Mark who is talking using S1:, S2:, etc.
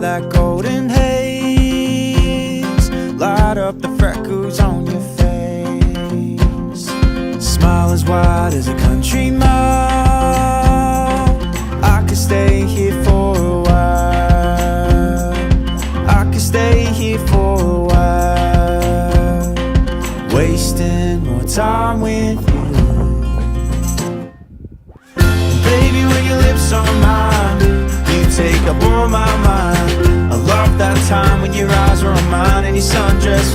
S1: that golden haze, light up the freckles on your face. Smile as wide as a country mile. I could stay here for a while. I could stay here for a while, wasting more time with you. Baby, when your lips on mine, you take up all my mind. I love that time when your eyes were on mine and your sundress